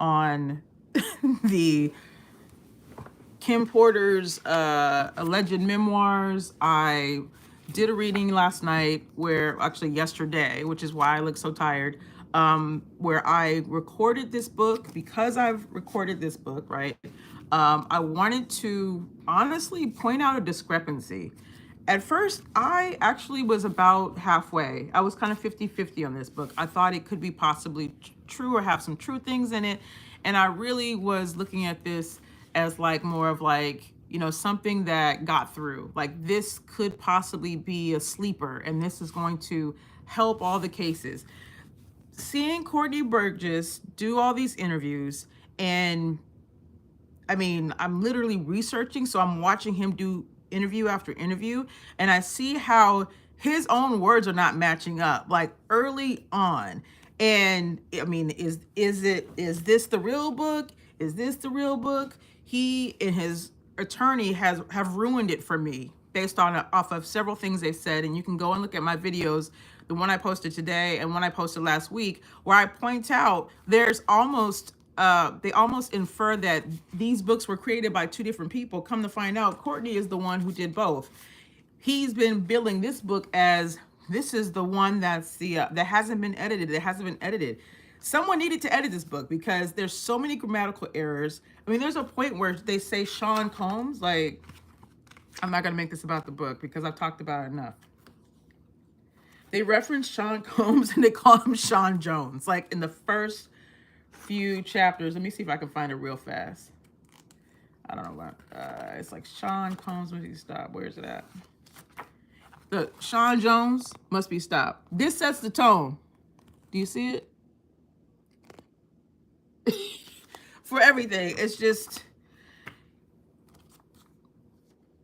on the Kim Porter's alleged memoirs. I did a reading last night, where actually yesterday, which is why I look so tired, where I recorded this book. Because I've recorded this book, right? I wanted to honestly point out a discrepancy. At first, I actually was about halfway. I was kind of 50-50 on this book. I thought it could be possibly true or have some true things in it. And I really was looking at this as like more of like, something that got through. Like, this could possibly be a sleeper, and this is going to help all the cases. Seeing Courtney Burgess do all these interviews, and I mean, I'm literally researching, so I'm watching him do interview after interview, and I see how his own words are not matching up, like early on. And I mean, is this the real book? Is this the real book? He and his attorney have ruined it for me based on off of several things they said, and you can go and look at my videos, the one I posted today and one I posted last week, where I point out there's almost they almost infer that these books were created by two different people. Come to find out, Courtney is the one who did both. He's been billing this book as this is the one that's the that hasn't been edited. It hasn't been edited. Someone needed to edit this book because there's so many grammatical errors. I mean, there's a point where they say Sean Combs. Like, I'm not gonna make this about the book because I've talked about it enough. They reference Sean Combs and they call him Sean Jones. Like, in the first few chapters. Let me see if I can find it real fast. I don't know what. It's like Sean Combs must be stopped. Where is it at? The Sean Jones must be stopped. This sets the tone. Do you see it? For everything. It's just,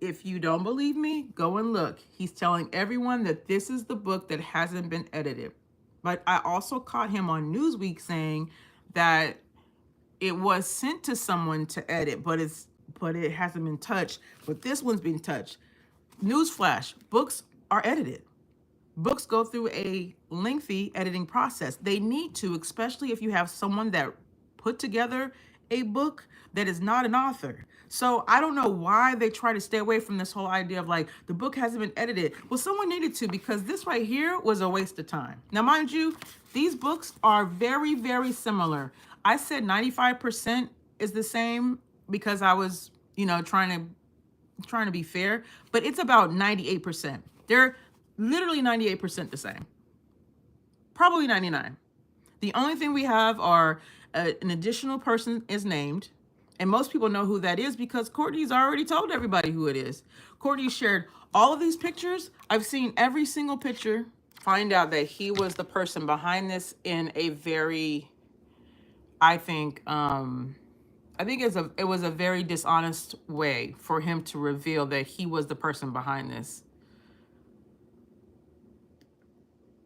if you don't believe me, go and look. He's telling everyone that this is the book that hasn't been edited. But I also caught him on Newsweek saying that it was sent to someone to edit, but it hasn't been touched. But this one's been touched. Newsflash: books are edited. Books go through a lengthy editing process. They need to, especially if you have someone that put together a book that is not an author. So I don't know why they try to stay away from this whole idea of like, the book hasn't been edited. Well, someone needed to, because this right here was a waste of time. Now, mind you, these books are very, very similar. I said 95% is the same because I was, trying to be fair, but it's about 98%. They're literally 98% the same. Probably 99. The only thing we have are an additional person is named, and most people know who that is because Courtney's already told everybody who it is. Courtney shared all of these pictures. I've seen every single picture. Find out that he was the person behind this in a very, I think it was a very dishonest way for him to reveal that he was the person behind this.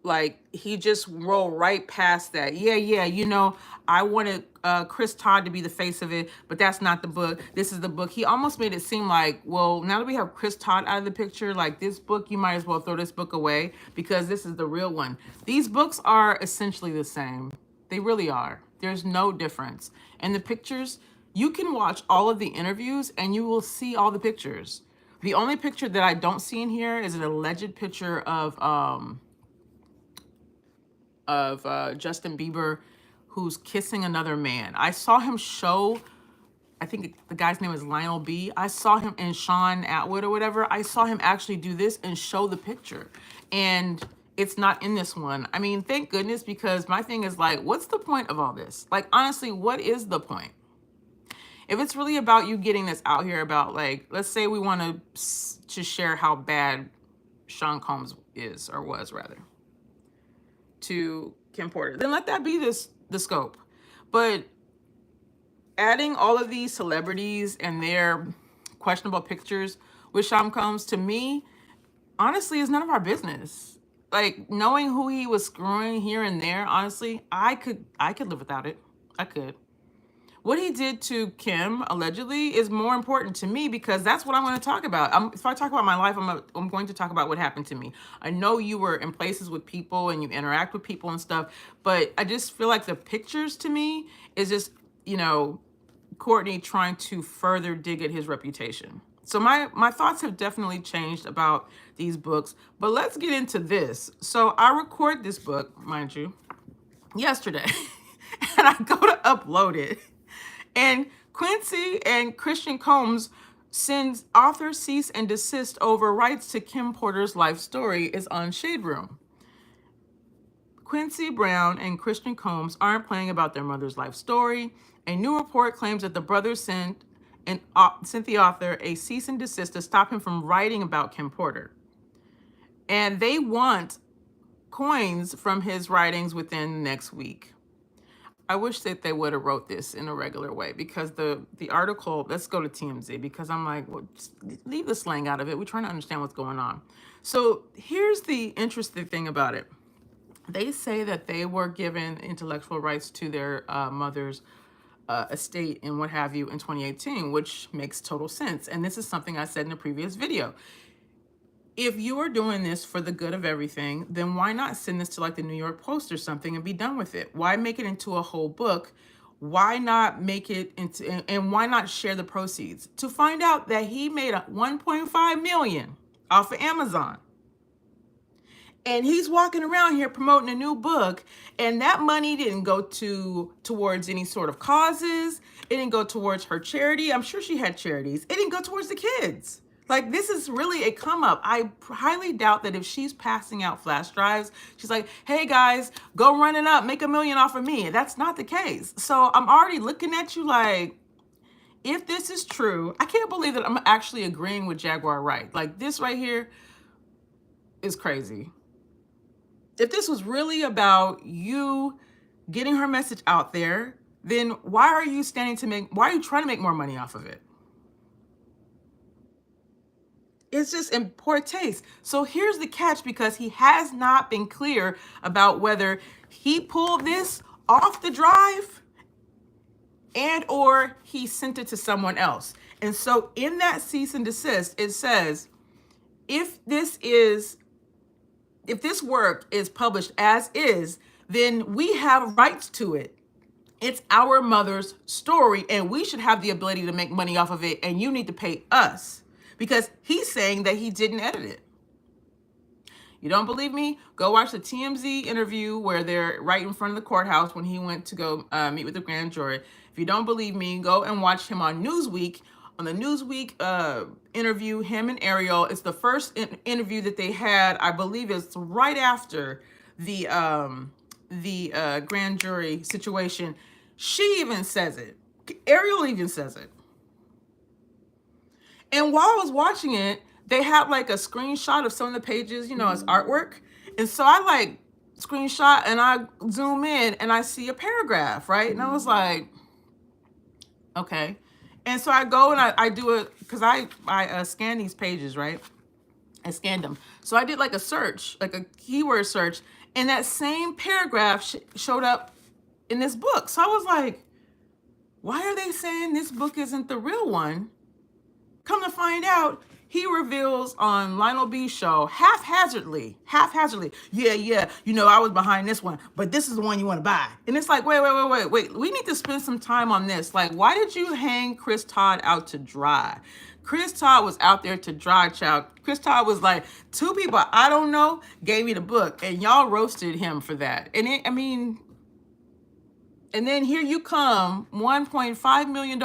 Like, he just rolled right past that. Yeah, I wanted Chris Todd to be the face of it, but that's not the book. This is the book. He almost made it seem like, well, now that we have Chris Todd out of the picture, like, this book, you might as well throw this book away because this is the real one. These books are essentially the same. They really are. There's no difference. And the pictures, you can watch all of the interviews and you will see all the pictures. The only picture that I don't see in here is an alleged picture of Justin Bieber, who's kissing another man. I saw him show, I think the guy's name is Lionel B. I saw him, and Sean Atwood or whatever, I saw him actually do this and show the picture. And it's not in this one. I mean, thank goodness, because my thing is like, what's the point of all this? Like, honestly, what is the point? If it's really about you getting this out here about, like, let's say we want to share how bad Sean Combs is, or was rather, to Kim Porter, then let that be the scope. But adding all of these celebrities and their questionable pictures with Sean Combs, to me, honestly, is none of our business. Like, knowing who he was screwing here and there, honestly, I could live without it. I could. what he did to Kim allegedly is more important to me because that's what I want to talk about. If I talk about my life, I'm going to talk about what happened to me. I know you were in places with people and you interact with people and stuff, but I just feel like the pictures to me is just, Courtney trying to further dig at his reputation. So my thoughts have definitely changed about these books, but let's get into this. So I record this book, mind you, yesterday, and I go to upload it. And Quincy and Christian Combs sends author cease and desist over rights to Kim Porter's life story is on Shade Room. Quincy Brown and Christian Combs aren't playing about their mother's life story. A new report claims that the brothers sent the author a cease and desist to stop him from writing about Kim Porter. And they want coins from his writings within the next week. I wish that they would have wrote this in a regular way because the article, let's go to TMZ because I'm like, well, just leave the slang out of it. We're trying to understand what's going on. So here's the interesting thing about it. They say that they were given intellectual rights to their mother's estate and what have you in 2018, which makes total sense. And this is something I said in a previous video. If you are doing this for the good of everything, then why not send this to like the New York Post or something and be done with it? Why make it into a whole book? Why not make it into, and why not share the proceeds? To find out that he made $1.5 million off of Amazon. And he's walking around here promoting a new book, and that money didn't go towards any sort of causes. It didn't go towards her charity. I'm sure she had charities. It didn't go towards the kids. Like, this is really a come up. I highly doubt that if she's passing out flash drives, she's like, hey guys, go run it up, make $1 million off of me. That's not the case. So I'm already looking at you like, if this is true, I can't believe that I'm actually agreeing with Jaguar Wright. Like, this right here is crazy. If this was really about you getting her message out there, then why are you trying to make more money off of it? It's just in poor taste. So here's the catch, because he has not been clear about whether he pulled this off the drive and or he sent it to someone else. And so in that cease and desist, it says, if this work is published as is, then we have rights to it. It's our mother's story, and we should have the ability to make money off of it, and you need to pay us. Because he's saying that he didn't edit it. You don't believe me? Go watch the TMZ interview where they're right in front of the courthouse when he went to go meet with the grand jury. If you don't believe me, go and watch him on Newsweek. On the Newsweek interview, him and Ariel, it's the first interview that they had. I believe it's right after the grand jury situation. She even says it. Ariel even says it. And while I was watching it, they had like a screenshot of some of the pages, as artwork. And so I like screenshot and I zoom in and I see a paragraph, right? And I was like, okay. And so I go and I do it because I scan these pages, right? I scanned them. So I did like a search, like a keyword search, and that same paragraph showed up in this book. So I was like, why are they saying this book isn't the real one? Come to find out, he reveals on Lionel B's show, haphazardly, yeah, I was behind this one, but this is the one you want to buy. And it's like, wait, we need to spend some time on this. Like, why did you hang Chris Todd out to dry? Chris Todd was out there to dry, child. Chris Todd was like, 2 people I don't know gave me the book, and y'all roasted him for that. And then here you come, $1.5 million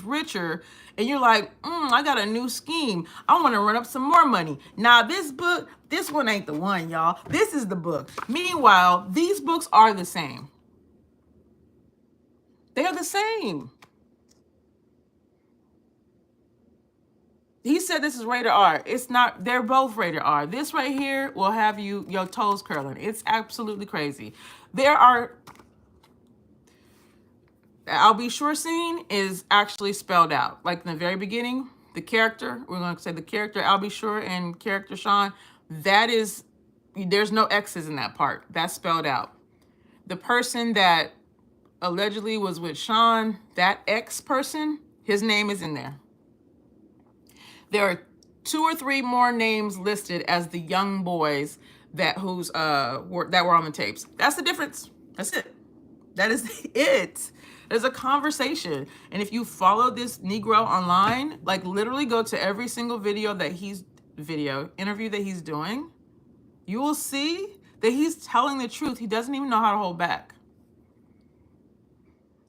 richer, and you're like, I got a new scheme. I want to run up some more money. Now, this book, this one ain't the one, y'all. This is the book. Meanwhile, these books are the same. They are the same. He said this is rated R. It's not. They're both rated R. This right here will have your toes curling. It's absolutely crazy. I'll be sure scene is actually spelled out. Like in the very beginning, the character, we're going to say the character I'll be sure and character Sean, there's no X's in that part. That's spelled out. The person that allegedly was with Sean, that ex person, his name is in there. There are 2 or 3 more names listed as the young boys that were on the tapes. That's the difference. That's it. That is it. There's a conversation. And if you follow this Negro online, like literally go to every single interview that he's doing, you will see that he's telling the truth. He doesn't even know how to hold back.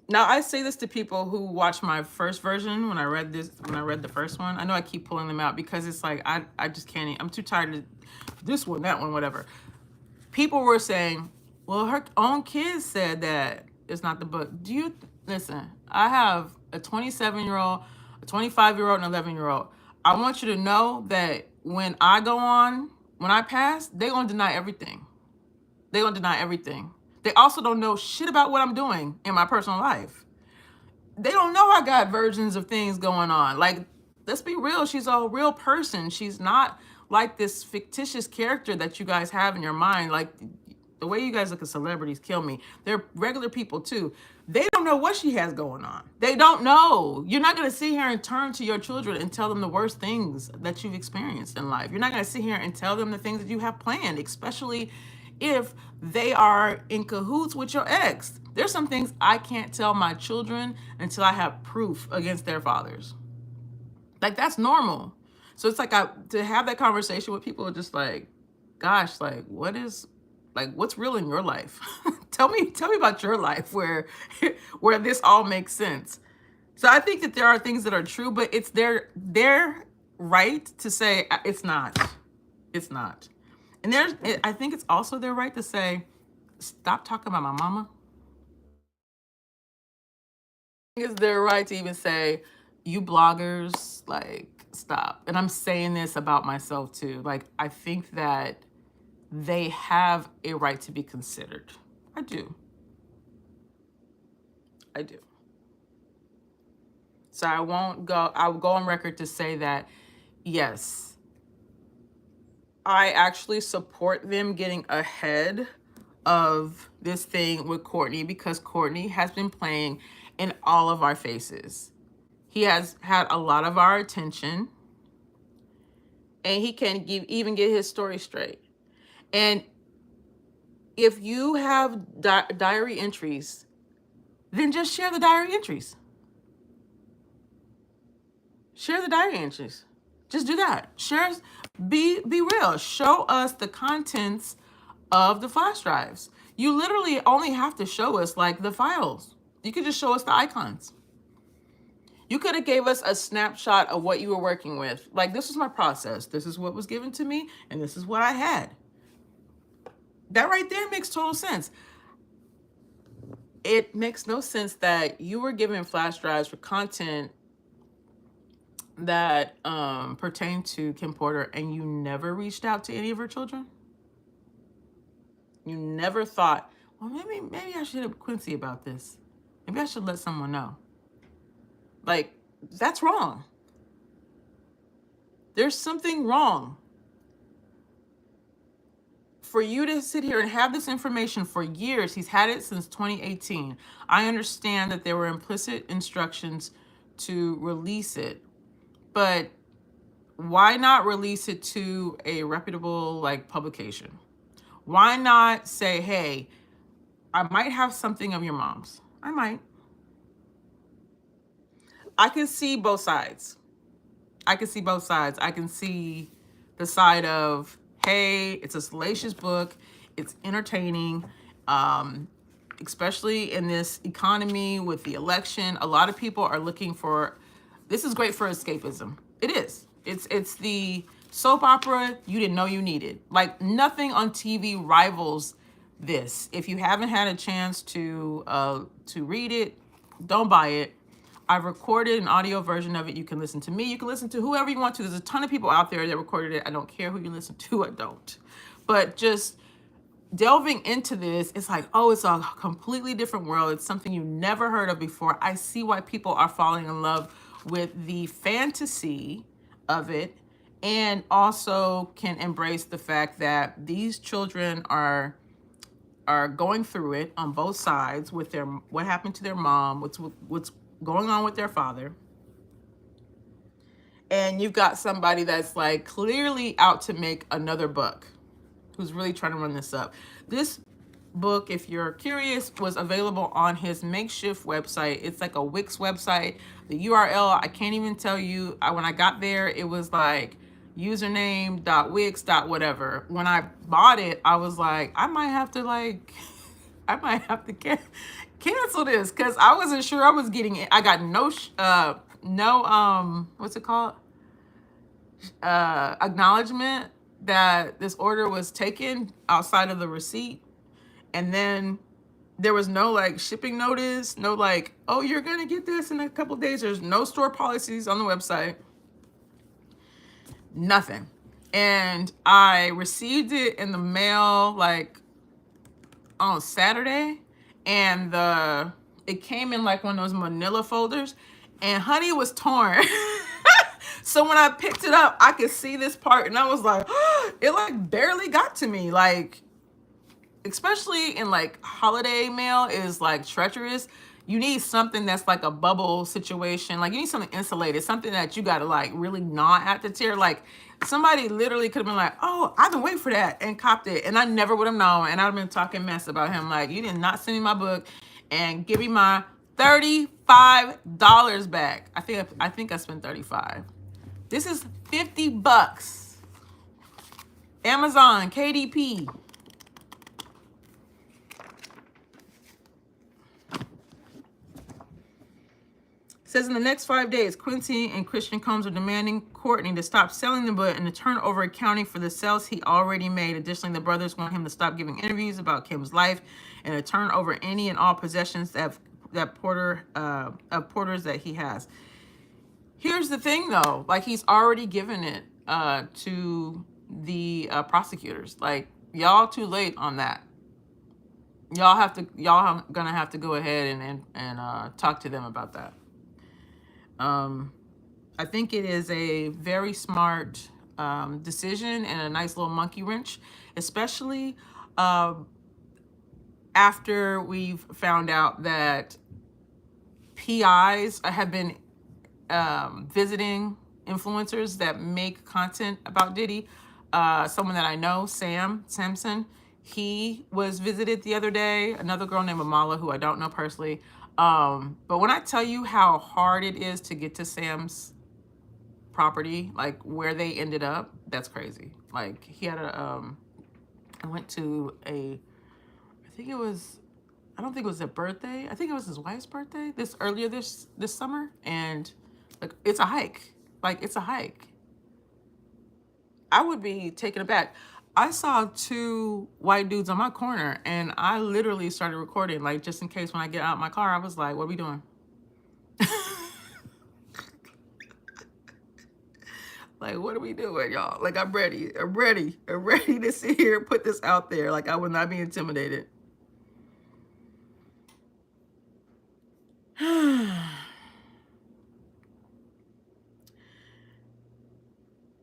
Now, I say this to people who watched my first version when I read the first one. I know I keep pulling them out because it's like, I just can't, I'm too tired of this one, that one, whatever. People were saying, well, her own kids said that it's not the book. Listen, I have a 27-year-old, a 25-year-old, and 11-year-old. I want you to know that when I pass, they're going to deny everything. They're going to deny everything. They also don't know shit about what I'm doing in my personal life. They don't know I got versions of things going on. Like, let's be real. She's a real person. She's not like this fictitious character that you guys have in your mind. Like, the way you guys look at celebrities kill me. They're regular people too. They don't know what she has going on. They don't know. You're not going to sit here and turn to your children and tell them the worst things that you've experienced in life. You're not going to sit here and tell them the things that you have planned, especially if they are in cahoots with your ex. There's some things I can't tell my children until I have proof against their fathers. Like, that's normal. So it's like to have that conversation with people, just like, gosh, like, what's real in your life? tell me about your life where this all makes sense. So I think that there are things that are true, but it's their right to say it's not. It's not. And I think it's also their right to say, stop talking about my mama. It's their right to even say, you bloggers, like, stop. And I'm saying this about myself too. Like, I think that they have a right to be considered. I do. So I'll go on record to say that, yes, I actually support them getting ahead of this thing with Courtney, because Courtney has been playing in all of our faces. He has had a lot of our attention, and he can't even get his story straight. And if you have diary entries, then just share the diary entries. Share the diary entries. Just do that. Share, be real. Show us the contents of the flash drives. You literally only have to show us like the files. You could just show us the icons. You could have gave us a snapshot of what you were working with. Like, this is my process. This is what was given to me, and this is what I had. That right there makes total sense. It makes no sense that you were given flash drives for content that pertain to Kim Porter, and you never reached out to any of her children. You never thought, well, maybe I should have Quincy about this. Maybe I should let someone know. Like, that's wrong. There's something wrong. For you to sit here and have this information for years, he's had it since 2018. I understand that there were implicit instructions to release it, but why not release it to a reputable publication? Why not say, hey, I might have something of your mom's. I might. I can see both sides. I can see the side of, hey, it's a salacious book. It's entertaining, especially in this economy with the election. A lot of people are looking for, this is great for escapism. It is. It's the soap opera you didn't know you needed. Like, nothing on TV rivals this. If you haven't had a chance to read it, don't buy it. I've recorded an audio version of it. You can listen to me. You can listen to whoever you want to. There's a ton of people out there that recorded it. I don't care who you listen to. I don't. But just delving into this, it's like, oh, it's a completely different world. It's something you never heard of before. I see why people are falling in love with the fantasy of it, and also can embrace the fact that these children are are going through it on both sides with their what happened to their mom, what's going on with their father. And you've got somebody that's like clearly out to make another buck, who's really trying to run this up. This book, if you're curious, was available on his makeshift website. It's like a Wix website. The URL, I can't even tell you. When I got there, it was like username.wix. whatever. When I bought it, I was like, I might have to I might have to cancel this, because I wasn't sure I was getting it. I got no what's it called? Acknowledgement that this order was taken outside of the receipt. And then there was no like shipping notice, no like, oh, you're gonna get this in a couple of days. There's no store policies on the website, nothing. And I received it in the mail like on Saturday, and it came in like one of those manila folders, and honey, it was torn. So when I picked it up, I could see this part, and I was like, oh, it like barely got to me. Like, especially in like holiday mail is like treacherous. You need something that's like a bubble situation. Like you need something insulated, something that you got to like really gnaw at the tear. Like somebody literally could have been like, oh, I've been waiting for that, and copped it. And I never would have known. And I'd have been talking mess about him. Like, you did not send me my book and give me my $35 back. I think I spent 35. This is $50. Amazon, KDP. Says in the next 5 days, Quincy and Christian Combs are demanding Courtney to stop selling the book and to turn over accounting for the sales he already made. Additionally, the brothers want him to stop giving interviews about Kim's life and to turn over any and all possessions Porters that he has. Here's the thing, though. Like, he's already given it to the prosecutors. Like, y'all too late on that. Y'all gonna have to go ahead and talk to them about that. I think it is a very smart decision and a nice little monkey wrench, especially after we've found out that PIs have been visiting influencers that make content about Diddy. Someone that I know, Sam Sampson, he was visited the other day. Another girl named Amala, who I don't know personally. But when I tell you how hard it is to get to Sam's property, like where they ended up, that's crazy. Like he had I went to I don't think it was a birthday. I think it was his wife's birthday earlier this summer. And like, it's a hike. Like, it's a hike. I would be taken aback. I saw two white dudes on my corner, and I literally started recording, like, just in case when I get out of my car, I was like, what are we doing? Like, what are we doing, y'all? Like, I'm ready to sit here and put this out there. Like, I will not be intimidated.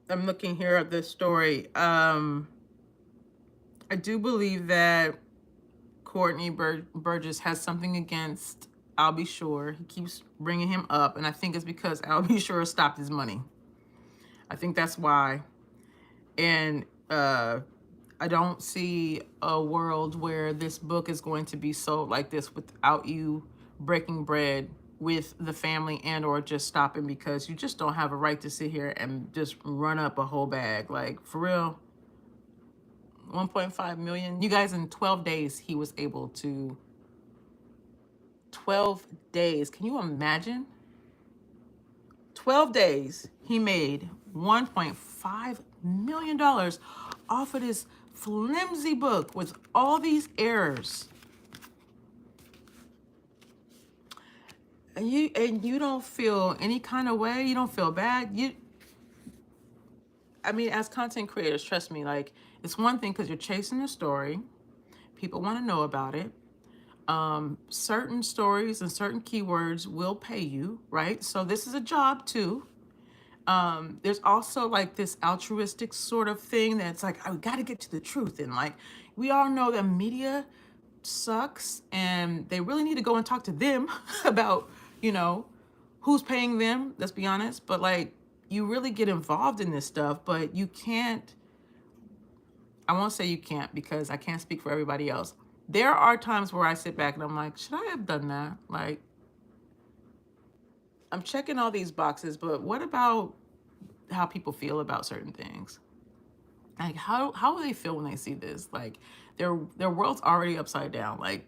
I'm looking here at this story. I do believe that Courtney Burgess has something against I'll Be Sure. He keeps bringing him up, and I think it's because I'll Be Sure stopped his money. I think that's why. And I don't see a world where this book is going to be sold like this without you breaking bread with the family and or just stopping, because you just don't have a right to sit here and just run up a whole bag. Like, for real. 1.5 million. You guys, in 12 days, he was able to... 12 days. Can you imagine? 12 days, he made $1.5 million off of this flimsy book with all these errors. And you don't feel any kind of way. You don't feel bad. I mean, as content creators, trust me, like, it's one thing because you're chasing a story. People want to know about it. Certain stories and certain keywords will pay you, right? So this is a job too. There's also like this altruistic sort of thing that's like, I got to get to the truth. And like, we all know that media sucks, and they really need to go and talk to them about, you know, who's paying them, let's be honest. But like, you really get involved in this stuff, but you can't, I won't say you can't because I can't speak for everybody else. There are times where I sit back and I'm like, should I have done that? Like, I'm checking all these boxes, but what about how people feel about certain things? Like, how do they feel when they see this? Like, their world's already upside down. Like,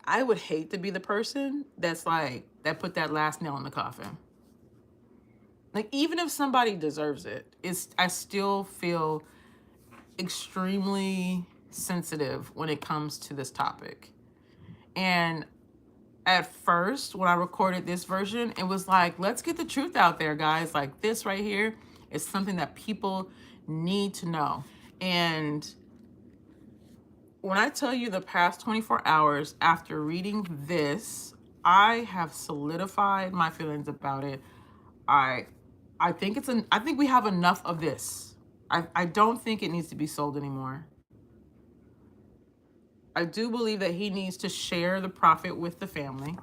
I would hate to be the person that's like, that put that last nail in the coffin. Like, even if somebody deserves it, I still feel extremely sensitive when it comes to this topic. And at first, when I recorded this version, it was like, let's get the truth out there, guys. Like, this right here is something that people need to know. And when I tell you the past 24 hours after reading this, I have solidified my feelings about it. I think I think we have enough of this. I don't think it needs to be sold anymore. I do believe that he needs to share the profit with the family.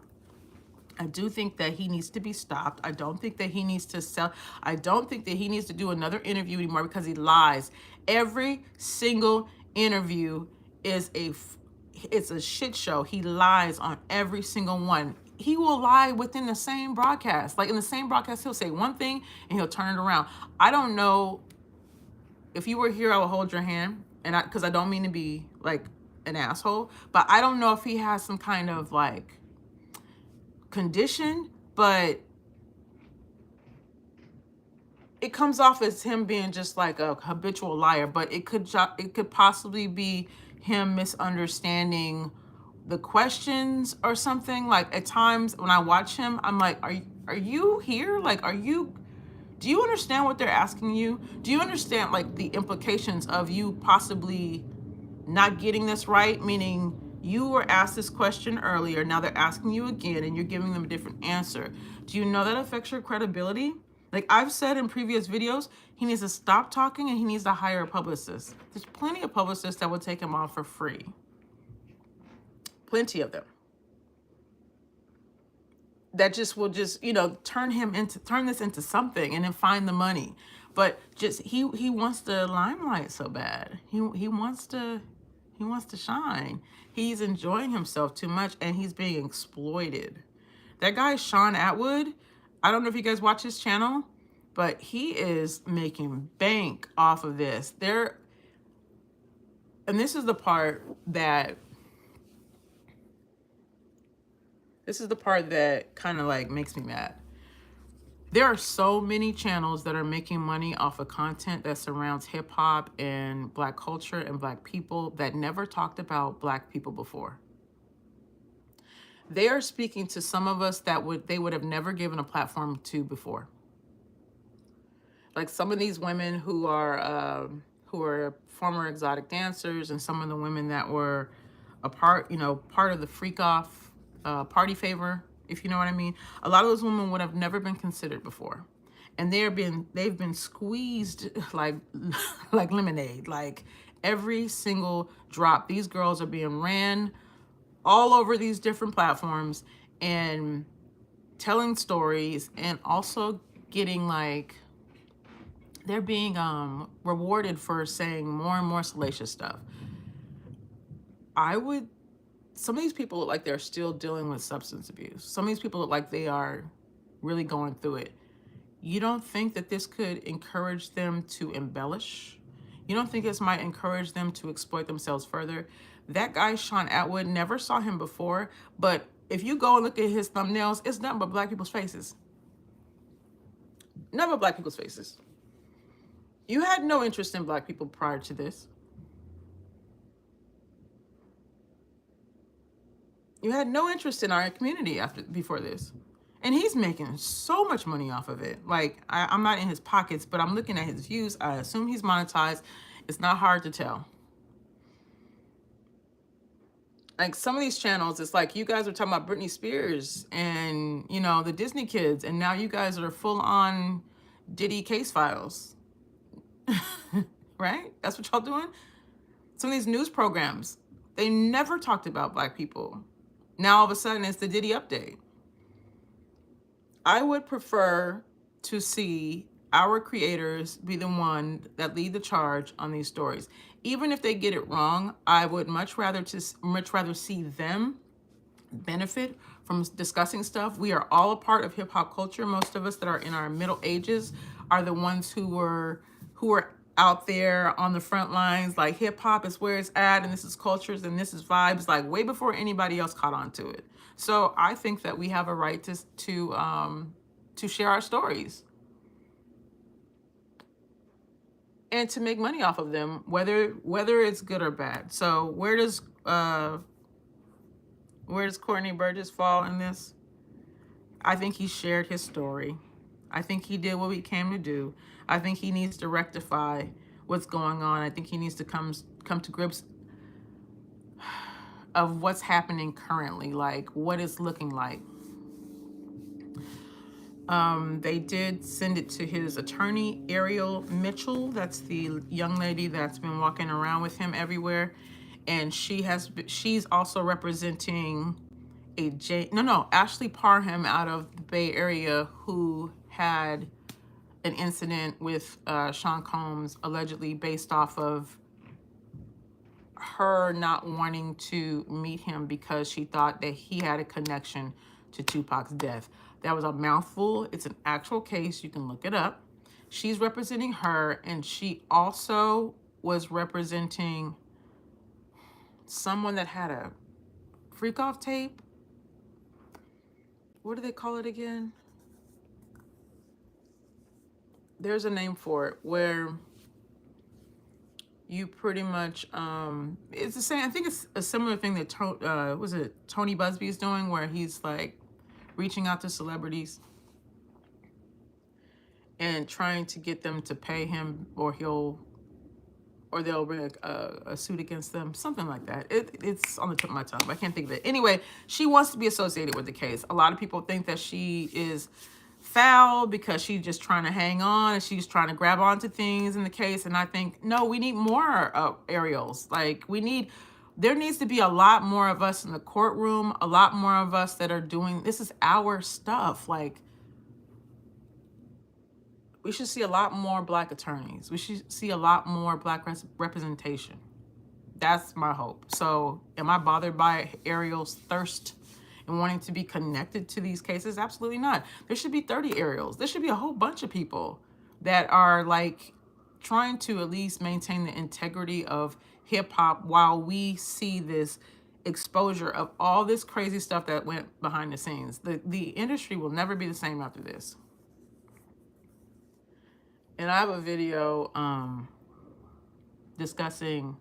I do think that he needs to be stopped. I don't think that he needs to sell. I don't think that he needs to do another interview anymore because he lies. Every single interview is it's a shit show. He lies on every single one. He will lie within the same broadcast. Like, in the same broadcast, he'll say one thing and he'll turn it around. I don't know if you were here, I would hold your hand, and because I don't mean to be like an asshole, but I don't know if he has some kind of like condition, but it comes off as him being just like a habitual liar. But it could possibly be him misunderstanding the questions or something. Like, at times when I watch him, I'm like, are you here? Like, do you understand what they're asking you? Do you understand like the implications of you possibly not getting this right? Meaning, you were asked this question earlier, now they're asking you again and you're giving them a different answer. Do you know that affects your credibility? Like I've said in previous videos, he needs to stop talking and he needs to hire a publicist. There's plenty of publicists that will take him on for free. Plenty of them. That will you know, turn this into something and then find the money. But just he wants the limelight so bad. He wants to shine. He's enjoying himself too much and he's being exploited. That guy Sean Atwood, I don't know if you guys watch his channel, but he is making bank off of this. And this is the part that kind of like makes me mad. There are so many channels that are making money off of content that surrounds hip hop and Black culture and Black people that never talked about Black people before. They are speaking to some of us that they would have never given a platform to before. Like some of these women who are former exotic dancers, and some of the women that were part of the freak off party favor, if you know what I mean. A lot of those women would have never been considered before. And they've been squeezed like lemonade, like every single drop. These girls are being ran all over these different platforms and telling stories, and also getting like, they're being rewarded for saying more and more salacious stuff. Some of these people look like they're still dealing with substance abuse. Some of these people look like they are really going through it. You don't think that this could encourage them to embellish? You don't think this might encourage them to exploit themselves further? That guy, Sean Atwood, never saw him before, but if you go and look at his thumbnails, it's nothing but Black people's faces. Nothing but Black people's faces. You had no interest in Black people prior to this. You had no interest in our community before this. And he's making so much money off of it. Like, I'm not in his pockets, but I'm looking at his views. I assume he's monetized. It's not hard to tell. Like some of these channels, it's like you guys are talking about Britney Spears and, you know, the Disney kids. And now you guys are full on Diddy case files. Right? That's what y'all doing? Some of these news programs, They never talked about Black people. Now all of a sudden it's the Diddy update. I would prefer to see our creators be the one that lead the charge on these stories. Even if they get it wrong, I would much rather see them benefit from discussing stuff. We are all a part of hip hop culture. Most of us that are in our middle ages are the ones who were out there on the front lines, like hip hop is where it's at, and this is cultures and this is vibes, like way before anybody else caught on to it. So I think that we have a right to share our stories and to make money off of them, whether it's good or bad. So where does Courtney Burgess fall in this? I think he shared his story. I think he did what he came to do. I think he needs to rectify what's going on. I think he needs to come to grips of what's happening currently, like what it's looking like. They did send it to his attorney, Ariel Mitchell. That's the young lady that's been walking around with him everywhere. And she's also representing Ashley Parham out of the Bay Area, who had an incident with Sean Combs, allegedly based off of her not wanting to meet him because she thought that he had a connection to Tupac's death. That was a mouthful. It's an actual case. You can look it up. She's representing her, and she also was representing someone that had a freak off tape. What do they call it again? There's a name for it where you pretty much it's the same. I think it's a similar thing that Tony Busby is doing, where he's like reaching out to celebrities and trying to get them to pay him, or they'll bring a suit against them, something like that. It's on the tip of my tongue, but I can't think of it. Anyway, she wants to be associated with the case. A lot of people think that she is foul because she's just trying to hang on and she's trying to grab onto things in the case. And I think, no, we need more Ariels. Like, there needs to be a lot more of us in the courtroom, a lot more of us that are doing, this is our stuff. Like, we should see a lot more Black attorneys. We should see a lot more Black representation. That's my hope. So am I bothered by Ariel's thirst and wanting to be connected to these cases? Absolutely not. There should be 30 Ariels. There should be a whole bunch of people that are like trying to at least maintain the integrity of hip hop while we see this exposure of all this crazy stuff that went behind the scenes. The industry will never be the same after this. And I have a video discussing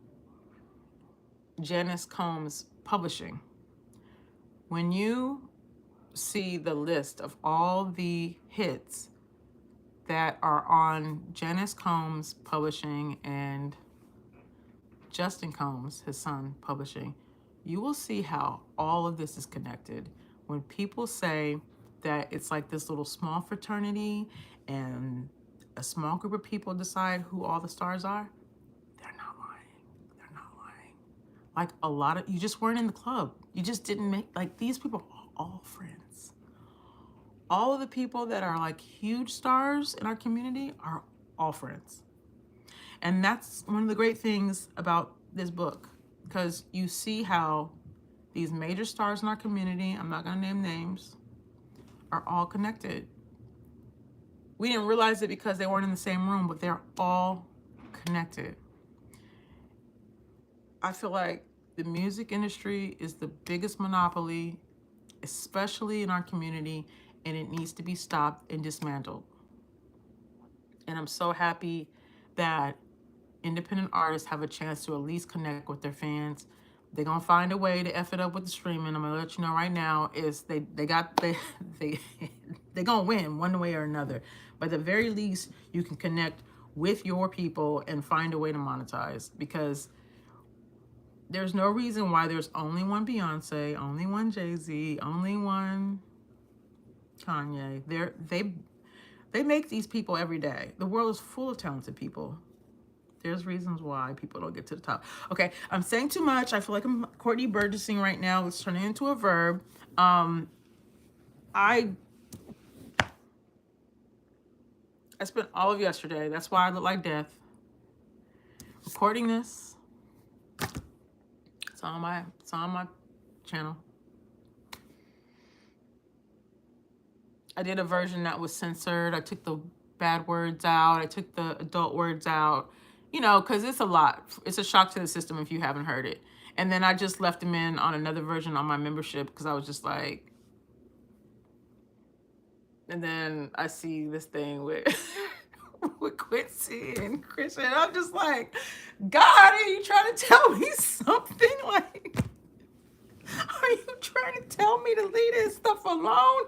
Janice Combs Publishing. When you see the list of all the hits that are on Janice Combs Publishing and Justin Combs, his son, Publishing, you will see how all of this is connected. When people say that it's like this little small fraternity and a small group of people decide who all the stars are, they're not lying. They're not lying. Like, a lot of, you just weren't in the club. You just didn't make, like, these people are all friends. All of the people that are like huge stars in our community are all friends. And that's one of the great things about this book, because you see how these major stars in our community, I'm not gonna name names, are all connected. We didn't realize it because they weren't in the same room, but they're all connected. I feel like the music industry is the biggest monopoly, especially in our community, and it needs to be stopped and dismantled. And I'm so happy that independent artists have a chance to at least connect with their fans. They're gonna find a way to F it up with the streaming. I'm gonna let you know right now, is they're gonna win one way or another. But at the very least, you can connect with your people and find a way to monetize, because there's no reason why there's only one Beyonce, only one Jay-Z, only one Kanye. They make these people every day. The world is full of talented people. There's reasons why people don't get to the top. Okay, I'm saying too much. I feel like I'm Courtney Burgessing right now. Let's turn it into a verb. I spent all of yesterday. That's why I look like death. Recording this. It's on my channel. I did a version that was censored. I took the bad words out. I took the adult words out. You know, because it's a lot. It's a shock to the system if you haven't heard it. And then I just left them in on another version on my membership because I was just like, and then I see this thing with with Quincy and Christian. I'm just like, God, are you trying to tell me something? Like, are you trying to tell me to leave this stuff alone?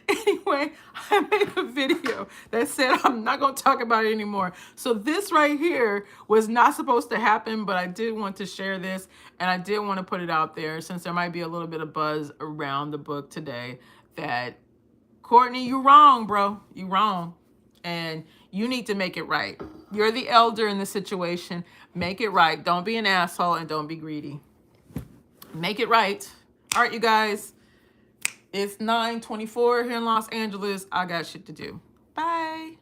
Anyway, I made a video that said I'm not going to talk about it anymore. So this right here was not supposed to happen, but I did want to share this, and I did want to put it out there since there might be a little bit of buzz around the book today that, Courtney, you wrong, bro. You wrong. And you need to make it right. You're the elder in the situation. Make it right. Don't be an asshole and don't be greedy. Make it right. All right, you guys. It's 9:24 here in Los Angeles. I got shit to do. Bye.